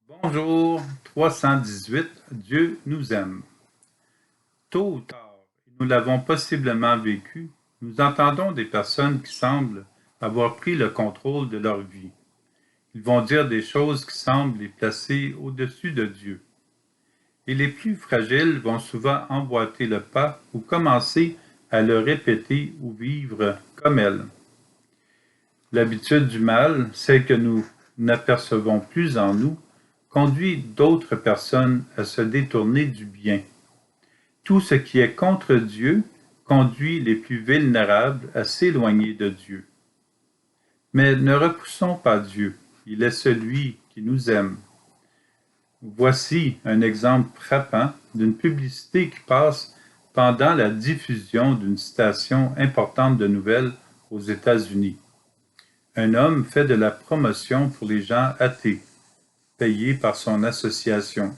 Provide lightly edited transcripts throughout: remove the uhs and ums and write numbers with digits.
Bonjour 318, Dieu nous aime. Tôt ou tard, et nous l'avons possiblement vécu, nous entendons des personnes qui semblent avoir pris le contrôle de leur vie. Ils vont dire des choses qui semblent les placer au-dessus de Dieu. Et les plus fragiles vont souvent emboîter le pas ou commencer à le répéter ou vivre comme elles. L'habitude du mal, celle que nous n'apercevons plus en nous, conduit d'autres personnes à se détourner du bien. Tout ce qui est contre Dieu conduit les plus vulnérables à s'éloigner de Dieu. Mais ne repoussons pas Dieu, il est celui qui nous aime. Voici un exemple frappant d'une publicité qui passe pendant la diffusion d'une station importante de nouvelles aux États-Unis. Un homme fait de la promotion pour les gens athées, payé par son association.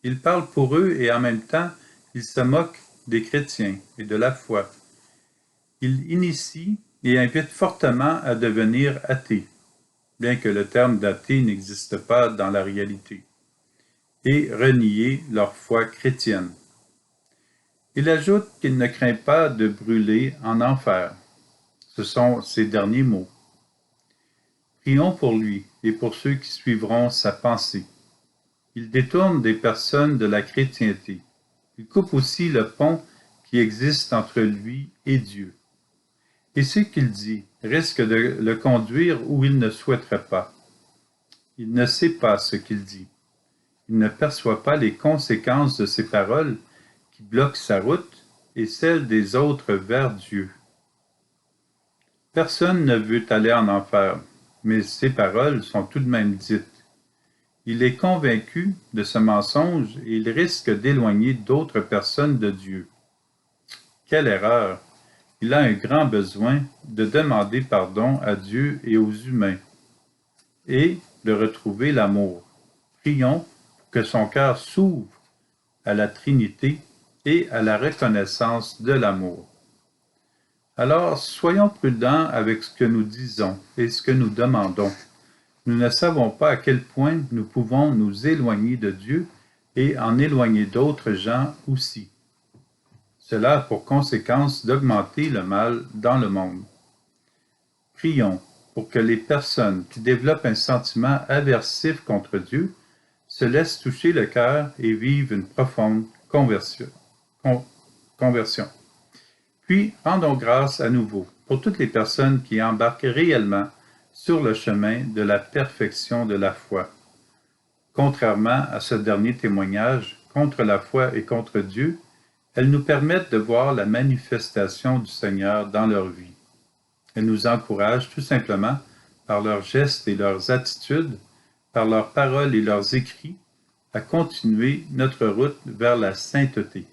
Il parle pour eux et en même temps, il se moque des chrétiens et de la foi. Il initie et invite fortement à devenir athée, bien que le terme d'athée n'existe pas dans la réalité, et renier leur foi chrétienne. Il ajoute qu'il ne craint pas de brûler en enfer. Ce sont ses derniers mots. Prions pour lui et pour ceux qui suivront sa pensée. Il détourne des personnes de la chrétienté. Il coupe aussi le pont qui existe entre lui et Dieu. Et ce qu'il dit risque de le conduire où il ne souhaiterait pas. Il ne sait pas ce qu'il dit. Il ne perçoit pas les conséquences de ses paroles qui bloquent sa route et celle des autres vers Dieu. Personne ne veut aller en enfer, mais ses paroles sont tout de même dites. Il est convaincu de ce mensonge et il risque d'éloigner d'autres personnes de Dieu. Quelle erreur! Il a un grand besoin de demander pardon à Dieu et aux humains et de retrouver l'amour. Prions pour que son cœur s'ouvre à la Trinité et à la reconnaissance de l'amour. Alors, soyons prudents avec ce que nous disons et ce que nous demandons. Nous ne savons pas à quel point nous pouvons nous éloigner de Dieu et en éloigner d'autres gens aussi. Cela a pour conséquence d'augmenter le mal dans le monde. Prions pour que les personnes qui développent un sentiment aversif contre Dieu se laissent toucher le cœur et vivent une profonde conversion. Puis, rendons grâce à nouveau pour toutes les personnes qui embarquent réellement sur le chemin de la perfection de la foi. Contrairement à ce dernier témoignage contre la foi et contre Dieu, elles nous permettent de voir la manifestation du Seigneur dans leur vie. Elles nous encouragent tout simplement par leurs gestes et leurs attitudes, par leurs paroles et leurs écrits, à continuer notre route vers la sainteté.